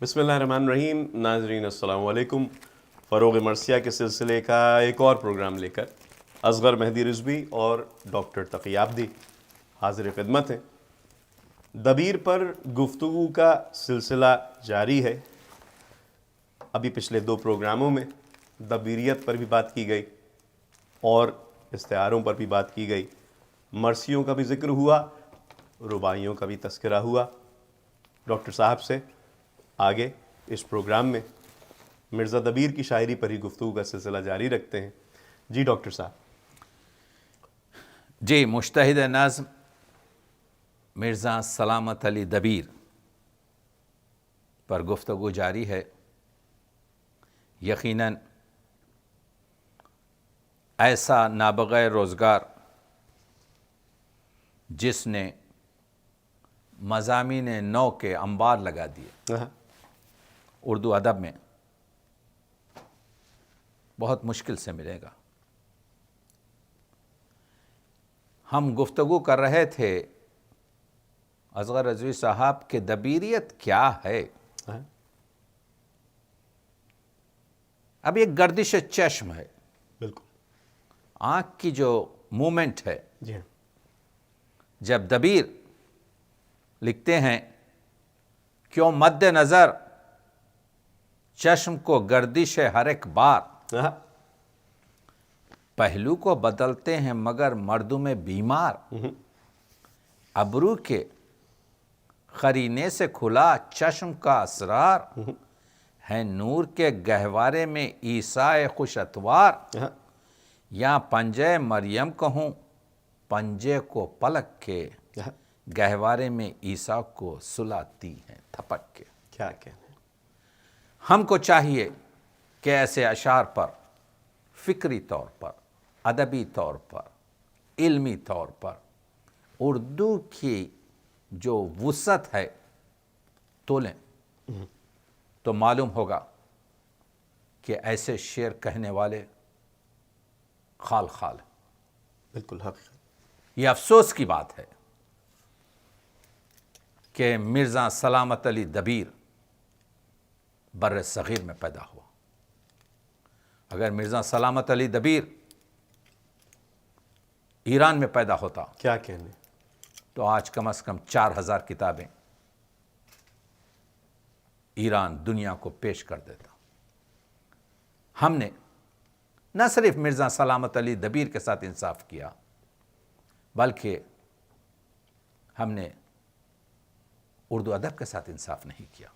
بسم اللہ الرحمن الرحیم. ناظرین السلام علیکم. فروغ مرثیہ کے سلسلے کا ایک اور پروگرام لے کر اصغر مہدی رضوی اور ڈاکٹر تقی عابدی حاضر خدمت ہیں. دبیر پر گفتگو کا سلسلہ جاری ہے. ابھی پچھلے 2 پروگراموں میں دبیریت پر بھی بات کی گئی اور استعاروں پر بھی بات کی گئی. مرثیوں کا بھی ذکر ہوا, رباعیوں کا بھی تذکرہ ہوا. ڈاکٹر صاحب سے آگے اس پروگرام میں مرزا دبیر کی شاعری پر ہی گفتگو کا سلسلہ جاری رکھتے ہیں. جی ڈاکٹر صاحب. جی, مجتہد نظم مرزا سلامت علی دبیر پر گفتگو جاری ہے. یقیناً ایسا نابغہ روزگار جس نے مضامین نو کے انبار لگا دیے اردو ادب میں, بہت مشکل سے ملے گا. ہم گفتگو کر رہے تھے اصغر رضوی صاحب کہ دبیریت کیا ہے. اب ایک گردش چشم ہے, بالکل آنکھ کی جو مومنٹ ہے. جی ہاں, جب دبیر لکھتے ہیں کیوں مد نظر چشم کو گردش ہے ہر ایک بار, پہلو کو بدلتے ہیں مگر مردوں میں بیمار. ابرو کے قرینے سے کھلا چشم کا اسرار, ہے نور کے گہوارے میں عیسیٰ خوش اتوار. یا پنجے مریم کہوں پنجے کو پلک کے, گہوارے میں عیسیٰ کو سلاتی ہیں تھپک کے. کیا کہنے. ہم کو چاہیے کہ ایسے اشعار پر فکری طور پر, ادبی طور پر, علمی طور پر اردو کی جو وسعت ہے تولیں تو معلوم ہوگا کہ ایسے شعر کہنے والے خال خال ہیں. بالکل حق. یہ افسوس کی بات ہے کہ مرزا سلامت علی دبیر بر صغیر میں پیدا ہوا. اگر مرزا سلامت علی دبیر ایران میں پیدا ہوتا کیا کہنے. تو آج کم از کم 4000 کتابیں ایران دنیا کو پیش کر دیتا. ہم نے نہ صرف مرزا سلامت علی دبیر کے ساتھ انصاف کیا بلکہ ہم نے اردو ادب کے ساتھ انصاف نہیں کیا.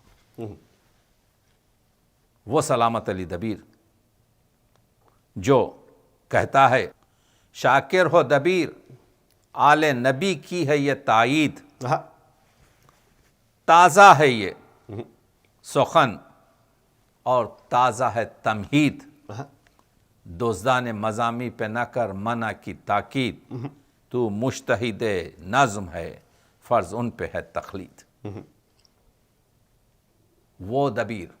وہ سلامت علی دبیر جو کہتا ہے شاکر ہو دبیر آل نبی کی ہے یہ تائید, تازہ ہے یہ سخن اور تازہ ہے تمہید, دزدان مضامی پہ نہ کر منع کی تاکید, تو مجتہد نظم ہے فرض ان پہ ہے تقلید. وہ دبیر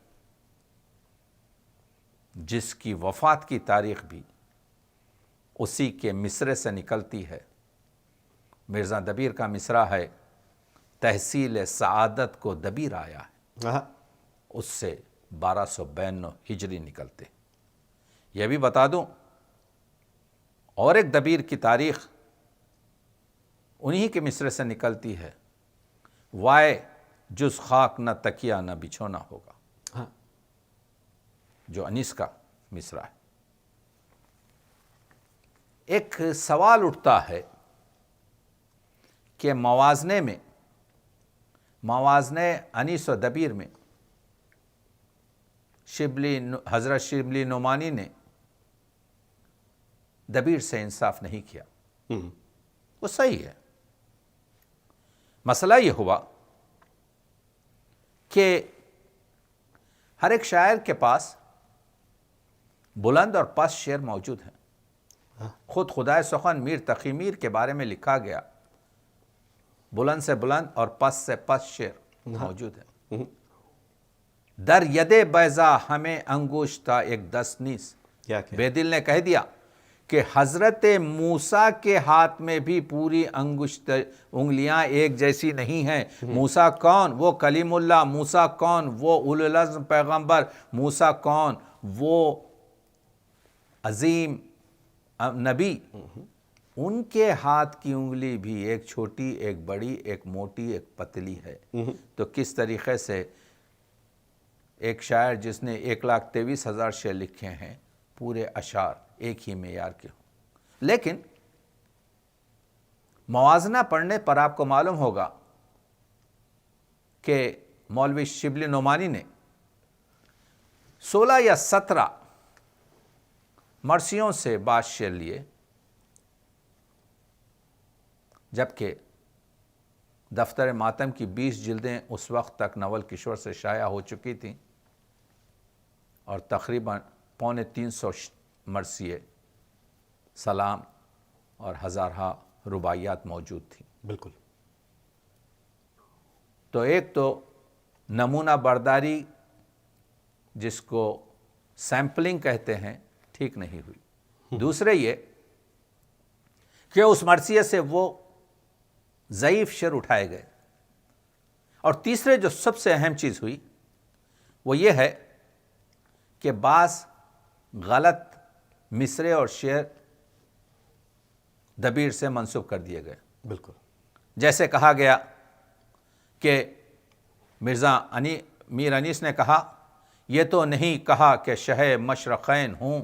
جس کی وفات کی تاریخ بھی اسی کے مصرے سے نکلتی ہے. مرزا دبیر کا مصرع ہے تحصیل سعادت کو دبیر آیا ہے, اس سے 1292 ہجری نکلتے. یہ بھی بتا دوں اور ایک دبیر کی تاریخ انہی کے مصرے سے نکلتی ہے, وائے جز خاک نہ تکیہ نہ بچھونا ہوگا, جو انیس کا مصرع ہے. ایک سوال اٹھتا ہے کہ موازنے میں, موازنے انیس و دبیر میں حضرت شبلی نعمانی نے دبیر سے انصاف نہیں کیا. وہ صحیح ہے. مسئلہ یہ ہوا کہ ہر ایک شاعر کے پاس بلند اور پست شعر موجود ہیں. خود خدائے سخن میر تقی میر کے بارے میں لکھا گیا بلند سے بلند اور پست سے پست شعر موجود ہے. در ید بیضا ہمیں انگوشتا ایک دست نیس, بے دل نے کہہ دیا کہ حضرت موسیٰ کے ہاتھ میں بھی پوری انگلیاں ایک جیسی نہیں ہیں۔ موسیٰ کون؟ وہ کلیم اللہ۔ موسیٰ کون؟ وہ اولو العزم پیغمبر۔ موسیٰ کون؟ وہ عظیم نبی۔ ان کے ہاتھ کی انگلی بھی ایک چھوٹی، ایک بڑی، ایک موٹی، ایک پتلی ہے۔ تو کس طریقے سے ایک شاعر جس نے 1,23,000 شعر لکھے ہیں، پورے اشعار ایک ہی معیار کے ہوں۔ لیکن موازنہ پڑھنے پر آپ کو معلوم ہوگا کہ مولوی شبلی نعمانی نے 16 یا 17 مرثیوں سے بعض شعر لیے، جبکہ دفتر ماتم کی 20 جلدیں اس وقت تک نول کشور سے شائع ہو چکی تھیں اور تقریباً 350 مرثیے، سلام اور ہزارہا رباعیات موجود تھیں۔ بالکل۔ تو ایک تو نمونہ برداری، جس کو سیمپلنگ کہتے ہیں، ٹھیک نہیں ہوئی۔ دوسرے یہ کہ اس مرثیے سے وہ ضعیف شعر اٹھائے گئے۔ اور تیسرے جو سب سے اہم چیز ہوئی وہ یہ ہے کہ بعض غلط مصرے اور شعر دبیر سے منسوب کر دیے گئے۔ بالکل۔ جیسے کہا گیا کہ میر انیس نے کہا، یہ تو نہیں کہا کہ شہ مشرقین ہوں،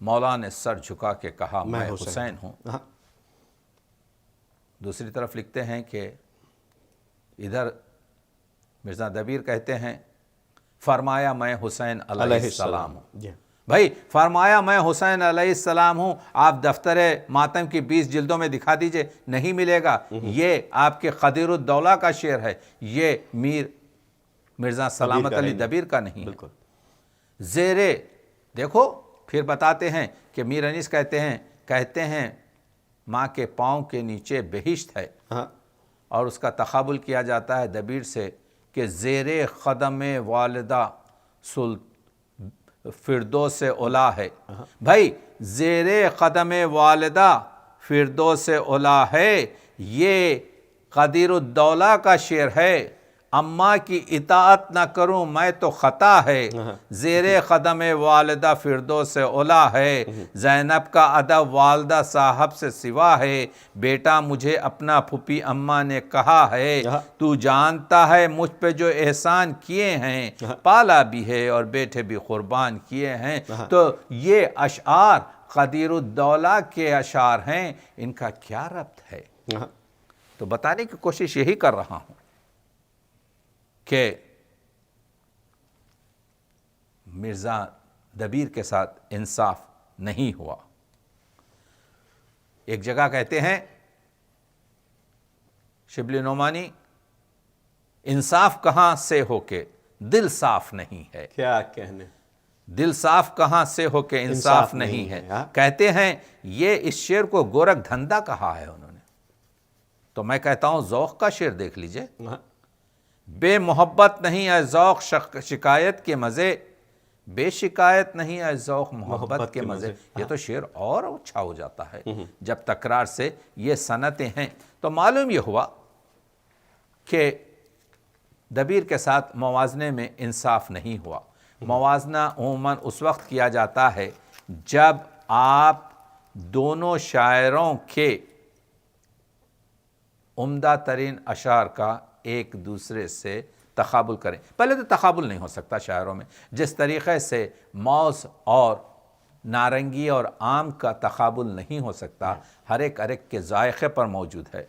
مولا نے سر جھکا کے کہا میں حسین ہوں۔ دوسری طرف لکھتے ہیں کہ ادھر مرزا دبیر کہتے ہیں فرمایا میں حسین علیہ السلام ہوں۔ بھائی فرمایا میں حسین علیہ السلام ہوں، آپ دفتر ماتم کی 20 جلدوں میں دکھا دیجئے، نہیں ملے گا۔ یہ آپ کے قدیر الدولہ کا شعر ہے، یہ مرزا سلامت علی دبیر کا نہیں ہے۔ زیرے دیکھو پھر بتاتے ہیں کہ میر انیس کہتے ہیں ماں کے پاؤں کے نیچے بہشت ہے، اور اس کا تقابل کیا جاتا ہے دبیر سے کہ زیر قدم والدہ فردوس اولا ہے۔ بھائی زیر قدم والدہ فردوس اولا ہے، یہ قدیر الدولہ کا شعر ہے۔ اماں کی اطاعت نہ کروں میں تو خطا ہے، زیر قدم والدہ فردوس اولا ہے۔ زینب کا ادب والدہ صاحب سے سوا ہے، بیٹا مجھے اپنا پھوپھی اماں نے کہا ہے۔ تو جانتا ہے مجھ پہ جو احسان کیے ہیں، پالا بھی ہے اور بیٹے بھی قربان کیے ہیں۔ تو یہ اشعار قدیر الدولہ کے اشعار ہیں، ان کا کیا ربط ہے؟ تو بتانے کی کوشش یہی کر رہا ہوں کہ مرزا دبیر کے ساتھ انصاف نہیں ہوا۔ ایک جگہ کہتے ہیں شبلی نعمانی، انصاف کہاں سے ہو کے دل صاف نہیں ہے۔ کیا کہنے، دل صاف کہاں سے ہو کے انصاف نہیں ہے۔ کہتے ہیں یہ اس شعر کو گورکھ دھندا کہا ہے انہوں نے۔ تو میں کہتا ہوں ذوق کا شعر دیکھ لیجئے۔ بے محبت نہیں ہے ذوق شکایت کے مزے، بے شکایت نہیں ہے ذوق محبت کے مزے۔ یہ تو شعر اور اچھا ہو جاتا ہے جب تکرار سے یہ صنعتیں ہیں۔ تو معلوم یہ ہوا کہ دبیر کے ساتھ موازنے میں انصاف نہیں ہوا۔ موازنہ عموماً اس وقت کیا جاتا ہے جب آپ دونوں شاعروں کے عمدہ ترین اشعار کا ایک دوسرے سے تقابل کریں۔ پہلے تو تقابل نہیں ہو سکتا شاعروں میں، جس طریقے سے موز اور نارنگی اور آم کا تقابل نہیں ہو سکتا، ہر ایک کے ذائقے پر موجود ہے۔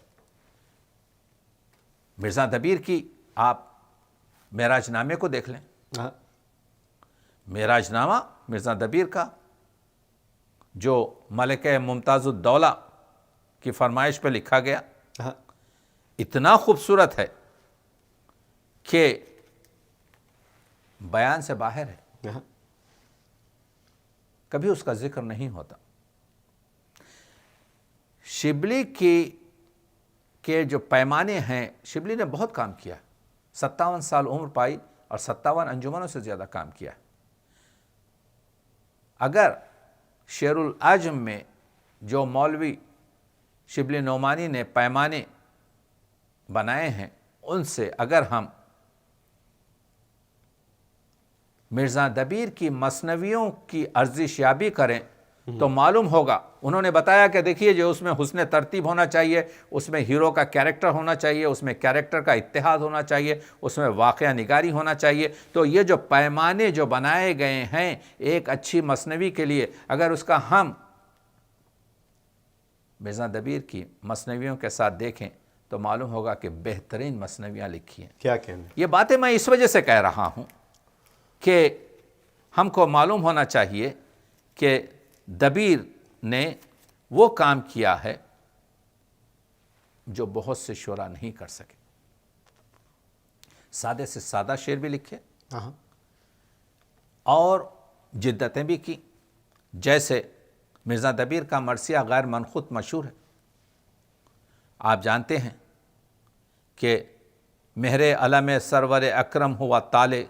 مرزا دبیر کی آپ معراج نامے کو دیکھ لیں۔ معراج نامہ مرزا دبیر کا جو ملکہ ممتاز الدولہ کی فرمائش پہ لکھا گیا، اتنا خوبصورت ہے کہ بیان سے باہر ہے، کبھی اس کا ذکر نہیں ہوتا۔ شبلی کے جو پیمانے ہیں، شبلی نے بہت کام کیا، 57 سال عمر پائی اور 57 انجمنوں سے زیادہ کام کیا۔ اگر شعر العجم میں جو مولوی شبلی نعمانی نے پیمانے بنائے ہیں ان سے اگر ہم مرزا دبیر کی مثنویوں کی ارزش یابی کریں تو معلوم ہوگا. انہوں نے بتایا کہ دیکھیے جو اس میں حسن ترتیب ہونا چاہیے، اس میں ہیرو کا کیریکٹر ہونا چاہیے، اس میں کیریکٹر کا اتحاد ہونا چاہیے، اس میں واقعہ نگاری ہونا چاہیے. تو یہ جو پیمانے جو بنائے گئے ہیں ایک اچھی مثنوی کے لیے، اگر اس کا ہم مرزا دبیر کی مثنویوں کے ساتھ دیکھیں تو معلوم ہوگا کہ بہترین مثنویاں لکھی ہیں. کیا کہنے. یہ باتیں میں اس وجہ سے کہہ رہا ہوں کہ ہم کو معلوم ہونا چاہیے کہ دبیر نے وہ کام کیا ہے جو بہت سے شعراء نہیں کر سکے. سادے سے سادہ شعر بھی لکھے اور جدتیں بھی کی. جیسے مرزا دبیر کا مرثیہ غیر منخوط مشہور ہے. آپ جانتے ہیں کہ مہر علم سرور اکرم ہوا تالے،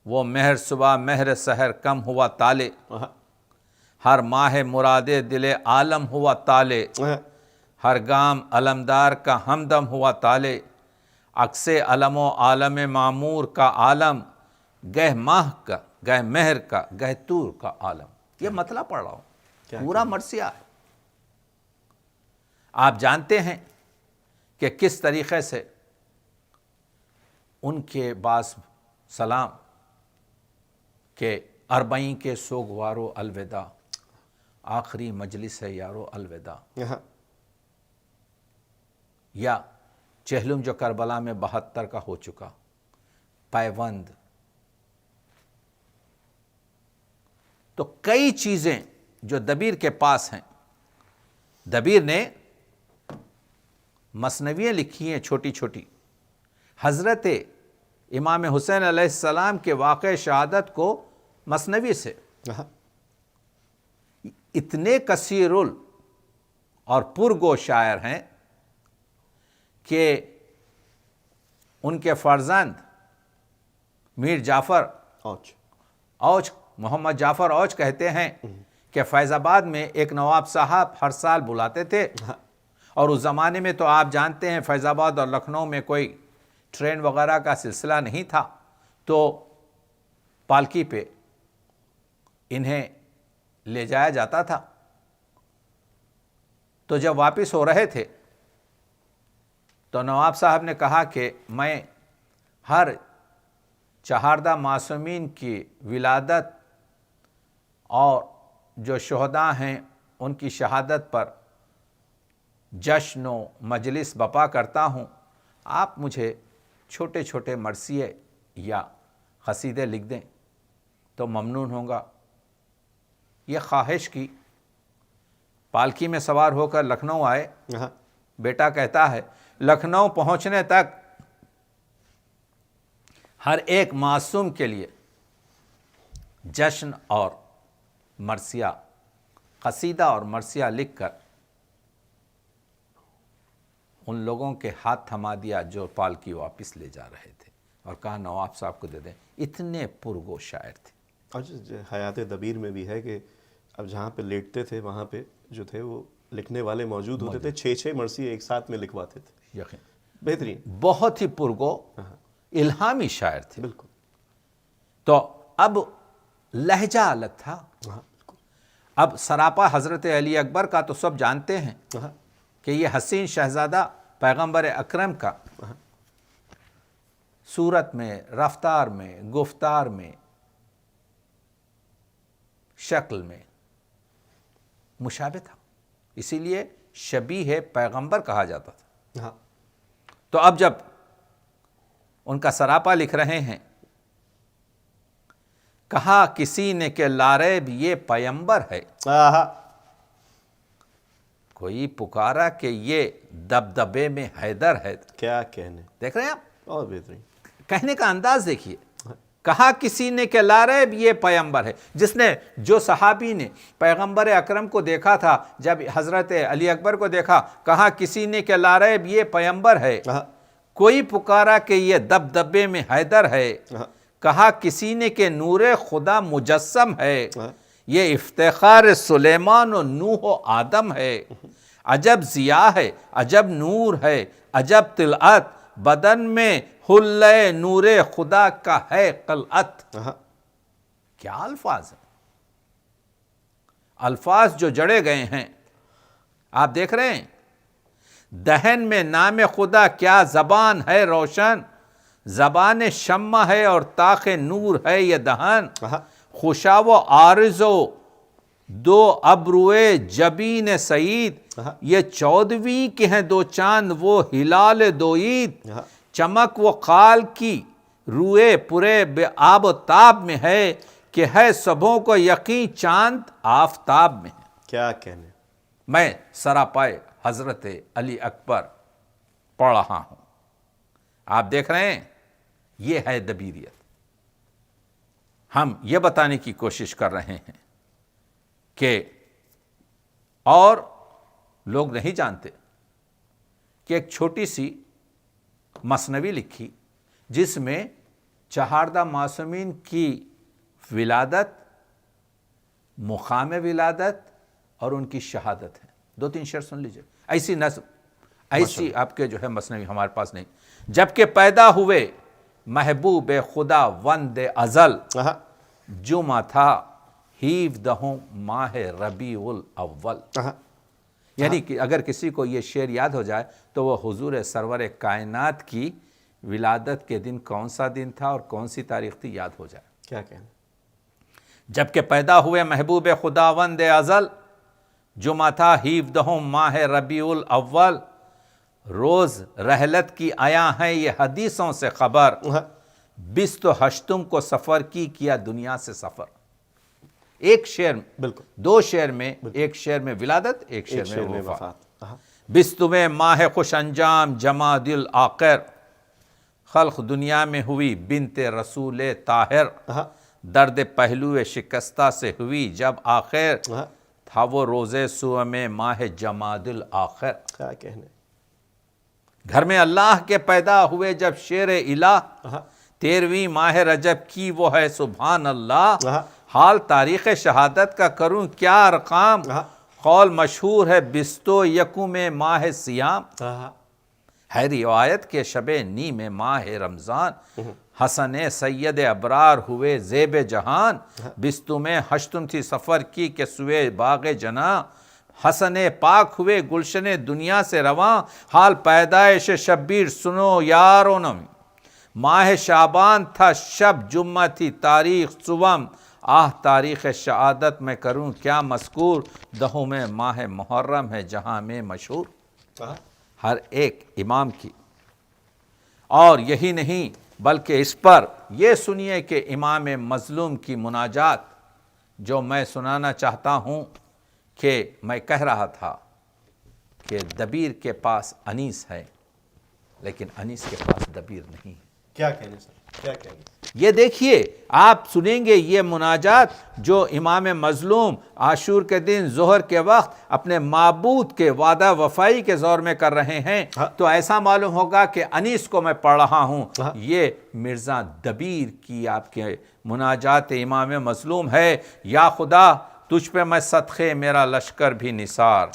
وہ مہر صبح مہر سحر کم ہوا تالے، ہر ماہ مراد دل عالم ہوا تالے، ہر گام علمدار کا ہمدم ہوا تالے، عکس علم و عالم معمور کا عالم، گہ ماہ کا گہ مہر کا گہ تور کا عالم. یہ مطلب پڑھ رہا ہوں، پورا مرثیہ ہے. آپ جانتے ہیں کہ کس طریقے سے ان کے بعض سلام کہ اربعین کے سوگوارو الوداع، آخری مجلس ہے یارو الوداع، یا چہلم جو کربلا میں 72 کا ہو چکا، پیوند. تو کئی چیزیں جو دبیر کے پاس ہیں. دبیر نے مثنویاں لکھی ہیں چھوٹی چھوٹی. حضرت امام حسین علیہ السلام کے واقع شہادت کو مثنوی سے اتنے کثیر اور پرگو شاعر ہیں کہ ان کے فرزند میر جعفر اوچ، محمد جعفر اوچ کہتے ہیں کہ فیض آباد میں ایک نواب صاحب ہر سال بلاتے تھے، اور اس زمانے میں تو آپ جانتے ہیں فیض آباد اور لکھنؤ میں کوئی ٹرین وغیرہ کا سلسلہ نہیں تھا، تو پالکی پہ انہیں لے جایا جاتا تھا. تو جب واپس ہو رہے تھے تو نواب صاحب نے کہا کہ میں ہر چہاردہ معصومین کی ولادت اور جو شہداء ہیں ان کی شہادت پر جشن و مجلس بپا کرتا ہوں، آپ مجھے چھوٹے چھوٹے مرثیے یا قصیدے لکھ دیں تو ممنون ہوں گا. یہ خواہش کی. پالکی میں سوار ہو کر لکھنؤ آئے. بیٹا کہتا ہے لکھنؤ پہنچنے تک ہر ایک معصوم کے لیے جشن اور مرثیہ، قصیدہ اور مرثیہ لکھ کر ان لوگوں کے ہاتھ تھما دیا جو پالکی واپس لے جا رہے تھے، اور کہا نواب صاحب کو دے دیں. اتنے پرگو شاعر تھے. اور حیات دبیر میں بھی ہے کہ اب جہاں پہ لیٹتے تھے وہاں پہ جو تھے وہ لکھنے والے موجود ہوتے تھے، 6 مرثیے ایک ساتھ میں لکھواتے تھے. یقین بہترین، بہت ہی پرگو الہامی شاعر تھے. بالکل. تو اب لہجہ الگ تھا. اب سراپا حضرت علی اکبر کا تو سب جانتے ہیں کہ یہ حسین شہزادہ پیغمبر اکرم کا صورت میں، رفتار میں، گفتار میں، شکل میں مشابہ تھا، اسی لیے شبیہ پیغمبر کہا جاتا تھا. تو اب جب ان کا سراپا لکھ رہے ہیں، کہا کسی نے کہ لاریب یہ پیمبر ہے، کوئی پکارا کہ یہ دبدبے میں حیدر ہے. کیا کہنے. دیکھ رہے ہیں آپ، اور بہترین کہنے کا انداز دیکھیے. کہا کسی نے کہ لاریب یہ پیمبر ہے. جس نے، جو صحابی نے پیغمبر اکرم کو دیکھا تھا، جب حضرت علی اکبر کو دیکھا، کہا کسی نے کہ لاریب یہ پیمبر ہے، کوئی پکارا کہ یہ دبدبے میں حیدر ہے. کہا کسی نے کہ نور خدا مجسم ہے، یہ افتخار سلیمان و نوح و آدم ہے، عجب ضیاء ہے، عجب نور ہے، عجب طلعت، بدن میں حلہ نور خدا کا ہے قلعت۔ کیا الفاظ ہیں، الفاظ جو جڑے گئے ہیں، آپ دیکھ رہے ہیں۔ دہن میں نام خدا کیا زبان ہے روشن، زبان شمع ہے اور طاق نور ہے یہ دہن۔ خوشا و عارض و دو ابروئے جبین سعید، یہ 14ویں کے ہیں دو چاند وہ ہلال دو عید۔ چمک و خال کی روئے پورے بے آب و تاب میں ہے، کہ ہے سبوں کو یقین چاند آفتاب میں ہے۔ کیا کہنے، میں سراپائے حضرت علی اکبر پڑھ رہا ہوں، آپ دیکھ رہے ہیں، یہ ہے دبیریت۔ ہم یہ بتانے کی کوشش کر رہے ہیں کہ اور لوگ نہیں جانتے کہ ایک چھوٹی سی مثنوی لکھی جس میں چہاردہ معصومین کی ولادت، مقام ولادت اور ان کی شہادت ہے۔ 2-3 شعر سن لیجئے، ایسی نظم، ایسی آپ کے جو ہے مثنوی ہمارے پاس نہیں۔ جبکہ پیدا ہوئے محبوب خدا وند ازل، جمعہ تھا 17 ماہ ربیع الاول۔ یعنی کہ اگر کسی کو یہ شعر یاد ہو جائے تو وہ حضور سرور کائنات کی ولادت کے دن کون سا دن تھا اور کون سی تاریخ تھی یاد ہو جائے۔ کیا کہنے، جبکہ پیدا ہوئے محبوب خدا وند ازل، جمعہ تھا 17 ماہ ربیع الاول، روز رحلت کی آیا ہے یہ حدیثوں سے خبر، 28 کو سفر کی کیا دنیا سے سفر۔ ایک شعر، بالکل 2 شعر میں، ایک شعر میں ولادت، ایک شعر میں وفات۔ 20 ماہ خوش انجام جمادی الآخر، خلق دنیا میں ہوئی بنت رسول طاہر، درد پہلو شکستہ سے ہوئی جب آخر، تھا وہ روزے سوم ماہ جمادی الآخر۔ کیا کہنے، گھر میں اللہ کے پیدا ہوئے جب شیر الہ، 13ویں ماہ رجب کی وہ ہے سبحان اللہ۔ حال تاریخ شہادت کا کروں کیا ارقام، قول مشہور ہے 21 ماہ سیام۔ ہے روایت کے شب نیم ماہ رمضان، حسن سید ابرار ہوئے زیب جہان، 28 تھی سفر کی کہ سوئے باغ جناں، حسن پاک ہوئے گلشن دنیا سے رواں، حال پیدائش شبیر سنو یارو نویں، ماہ شعبان تھا شب جمعہ تھی تاریخ سوم، آہ تاریخ شہادت میں کروں کیا مذکور، 10 ماہ محرم ہے جہاں میں مشہور۔ ہر ایک امام کی، اور یہی نہیں بلکہ اس پر یہ سنیے کہ امام مظلوم کی مناجات جو میں سنانا چاہتا ہوں، کہ میں کہہ رہا تھا کہ دبیر کے پاس انیس ہے لیکن انیس کے پاس دبیر نہیں ہے۔ کیا کہنے سر، کیا کہنے، یہ دیکھیے، آپ سنیں گے یہ مناجات جو امام مظلوم عاشور کے دن ظہر کے وقت اپنے معبود کے وعدہ وفائی کے زور میں کر رہے ہیں، تو ایسا معلوم ہوگا کہ انیس کو میں پڑھ رہا ہوں۔ یہ مرزا دبیر کی آپ کے مناجات امام مظلوم ہے۔ یا خدا تجھ پہ میں صدقے میرا لشکر بھی نثار،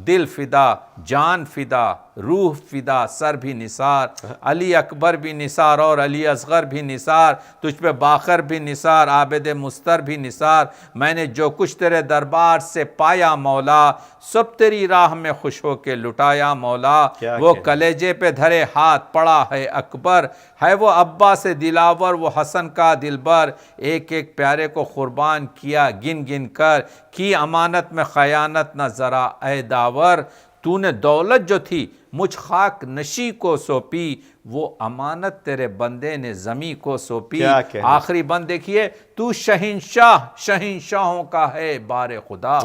دل فدا جان فدا روح فدا سر بھی نثار، علی اکبر بھی نثار اور علی اصغر بھی نثار، تجھ پہ باخر بھی نثار عابد مستر بھی نثار، میں نے جو کچھ تیرے دربار سے پایا مولا، سب تیری راہ میں خوش ہو کے لٹایا مولا۔ وہ کلیجے پہ دھرے ہاتھ پڑا ہے اکبر، ہے وہ ابا سے دلاور وہ حسن کا دلبر، ایک ایک پیارے کو قربان کیا گن گن کر، کی امانت میں خیانت نہ ذرا اے داور، تو نے دولت جو تھی مجھ خاک نشی کو سونپی، وہ امانت تیرے بندے نے زمیں کو سونپی۔ آخری بند دیکھیے، تو شہنشاہ شہنشاہوں کا ہے بار خدا،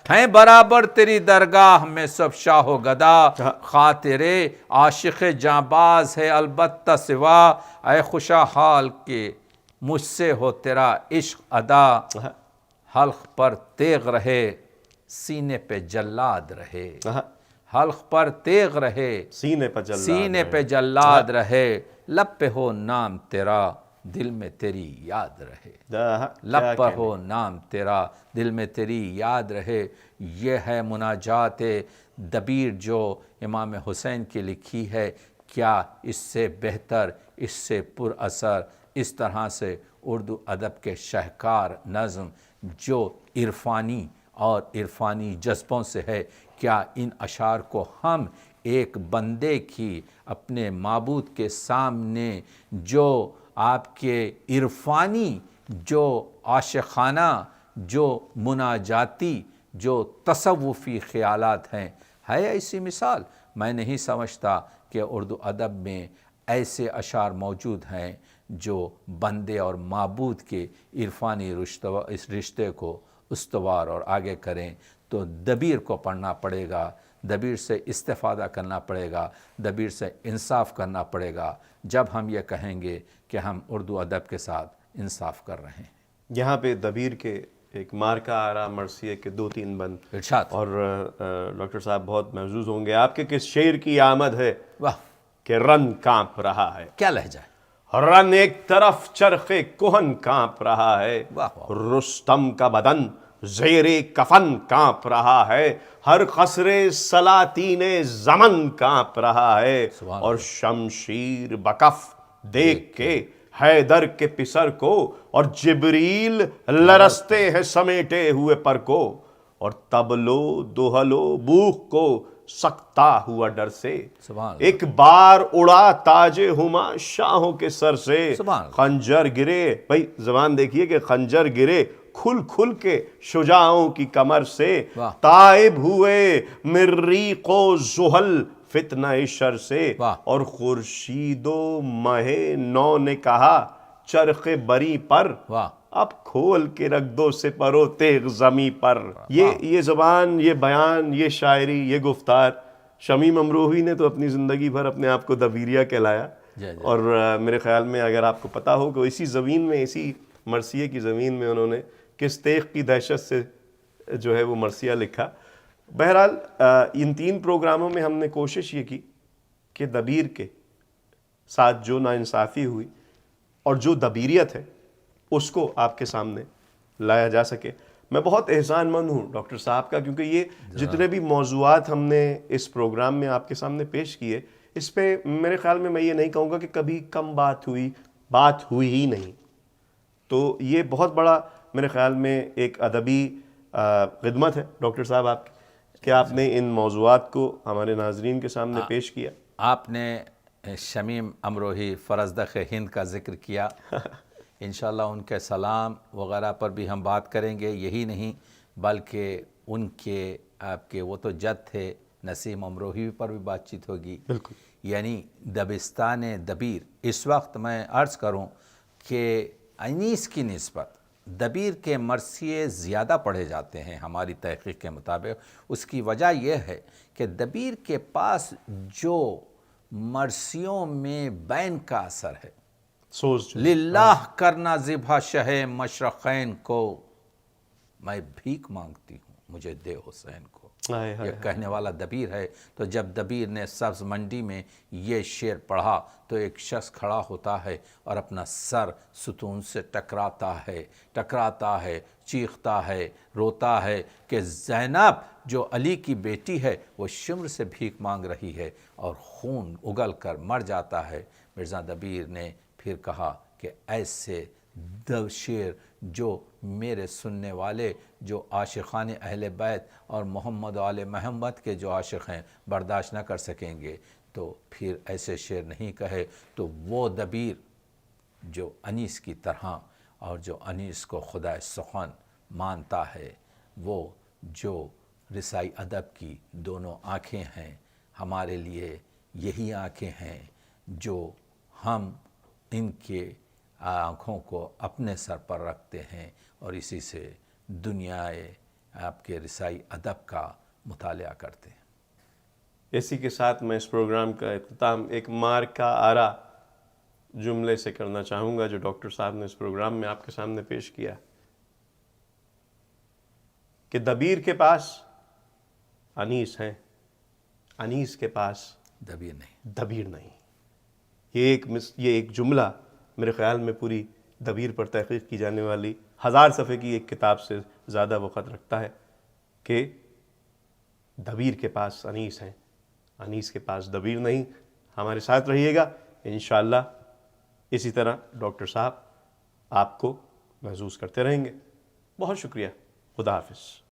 ہیں برابر تیری درگاہ میں سب شاہ و گدا، خاطرے عاشق جانباز ہے البتہ سوا، اے خوشا حال کے مجھ سے ہو تیرا عشق ادا، حلق پر تیغ رہے سینے پہ جلاد رہے، حلق پر تیغ رہے سینے پہ جلاد رہے، لب پہ ہو نام تیرا دل میں تیری یاد رہے، کیا لب پر کہنے۔ ہو نام تیرا، دل میں تیری یاد رہے، یہ ہے مناجات دبیر جو امام حسین کی لکھی ہے، کیا اس سے بہتر، اس سے پر اثر، اس طرح سے اردو ادب کے شاہکار نظم جو عرفانی اور عرفانی جذبوں سے ہے، کیا ان اشعار کو ہم ایک بندے کی اپنے معبود کے سامنے جو آپ کے عرفانی، جو عاشقانہ، جو مناجاتی، جو تصوفی خیالات ہیں، ہے ایسی مثال؟ میں نہیں سمجھتا کہ اردو ادب میں ایسے اشعار موجود ہیں جو بندے اور معبود کے عرفانی اس رشتے کو استوار اور آگے کریں۔ تو دبیر کو پڑھنا پڑے گا، دبیر سے استفادہ کرنا پڑے گا، دبیر سے انصاف کرنا پڑے گا، جب ہم یہ کہیں گے کہ ہم اردو ادب کے ساتھ انصاف کر رہے ہیں۔ یہاں پہ دبیر کے ایک مارکا آ رہا مرثیے کے 2-3 بند، ارشاد۔ اور ڈاکٹر صاحب بہت محظوظ ہوں گے، آپ کے کس شعر کی آمد ہے واہ، کہ رن کانپ رہا ہے، کیا لہجہ ہے! رن ایک طرف چرخ کہن کانپ رہا ہے، واہ واہ، رستم کا بدن زیر کفن کانپ رہا ہے، ہر قصر سلاطین زمن کانپ رہا ہے، سبحان اور شمشیر بکف دیکھ کے حیدر کے پسر کو، اور جبریل لرزتے ہیں سمیٹے ہوئے پر کو، اور تبلو دوہلو بوخ کو سکتا ہوا ڈر سے، سبحان اللہ، ایک بار اڑا تاج ہما شاہوں کے سر سے، سبحان اللہ، خنجر گرے، بھائی زبان دیکھیے کہ خنجر گرے کھل کھل کے شجاعوں کی کمر سے، واہ، تائب ہوئے مریخ و زحل فتنہ شر سے، واہ، اور خورشید و مہ نو نے کہا چرخ بری پر، واہ، اب کھول کے رکھ دو سپرو تیغ زمیں پر۔ یہ زبان، یہ بیان، یہ شاعری، یہ گفتار، شمیم امروہی نے تو اپنی زندگی بھر اپنے آپ کو دبیریہ کہلایا، اور میرے خیال میں اگر آپ کو پتا ہو کہ اسی زمین میں، اسی مرثیے کی زمین میں انہوں نے کس تیغ کی دہشت سے جو ہے وہ مرثیہ لکھا۔ بہرحال ان 3 پروگراموں میں ہم نے کوشش یہ کی کہ دبیر کے ساتھ جو ناانصافی ہوئی اور جو دبیریت ہے اس کو آپ کے سامنے لایا جا سکے۔ میں بہت احسان مند ہوں ڈاکٹر صاحب کا، کیونکہ یہ جتنے بھی موضوعات ہم نے اس پروگرام میں آپ کے سامنے پیش کیے، اس پہ میرے خیال میں یہ نہیں کہوں گا کہ کبھی کم بات ہوئی ہی نہیں۔ تو یہ بہت بڑا میرے خیال میں ایک ادبی خدمت ہے ڈاکٹر صاحب آپ کی، کہ آپ نے ان موضوعات کو ہمارے ناظرین کے سامنے پیش کیا۔ آپ نے شمیم امروہی فرزدق ہند کا ذکر کیا، انشاءاللہ ان کے سلام وغیرہ پر بھی ہم بات کریں گے، یہی نہیں بلکہ ان کے آپ کے وہ تو جد تھے، نسیم امروہی پر بھی بات چیت ہوگی۔ بالکل، یعنی دبستان دبیر، اس وقت میں عرض کروں کہ انیس کی نسبت دبیر کے مرثیے زیادہ پڑھے جاتے ہیں ہماری تحقیق کے مطابق۔ اس کی وجہ یہ ہے کہ دبیر کے پاس جو مرثیوں میں بین کا اثر ہے، سوز جو للہ کرنا ذبح شہ مشرقین کو، میں بھیک مانگتی ہوں مجھے دے حسین کو، یہ کہنے والا دبیر ہے۔ تو جب دبیر نے سبز منڈی میں یہ شعر پڑھا تو ایک شخص کھڑا ہوتا ہے اور اپنا سر ستون سے ٹکراتا ہے، چیختا ہے، روتا ہے کہ زینب جو علی کی بیٹی ہے وہ شمر سے بھیک مانگ رہی ہے، اور خون اگل کر مر جاتا ہے۔ مرزا دبیر نے پھر کہا کہ ایسے شعر جو میرے سننے والے، جو عاشقان اہل بیت اور محمد و آل محمد کے جو عاشق ہیں برداشت نہ کر سکیں گے، تو پھر ایسے شعر نہیں کہے۔ تو وہ دبیر جو انیس کی طرح، اور جو انیس کو خدا سخن مانتا ہے، وہ جو رسائی ادب کی دونوں آنکھیں ہیں، ہمارے لیے یہی آنکھیں ہیں جو ہم ان کے آنکھوں کو اپنے سر پر رکھتے ہیں، اور اسی سے دنیا آپ کے رسائی ادب کا مطالعہ کرتے ہیں۔ اسی کے ساتھ میں اس پروگرام کا اختتام ایک مارکا آرا جملے سے کرنا چاہوں گا جو ڈاکٹر صاحب نے اس پروگرام میں آپ کے سامنے پیش کیا، کہ دبیر کے پاس انیس ہیں، انیس کے پاس دبیر نہیں۔ دبیر نہیں۔ یہ ایک جملہ میرے خیال میں پوری دبیر پر تحقیق کی جانے والی 1000 صفحے کی ایک کتاب سے زیادہ وہ خط رکھتا ہے کہ دبیر کے پاس انیس ہیں، انیس کے پاس دبیر نہیں۔ ہمارے ساتھ رہیے گا انشاءاللہ، اسی طرح ڈاکٹر صاحب آپ کو محظوظ کرتے رہیں گے۔ بہت شکریہ، خدا حافظ۔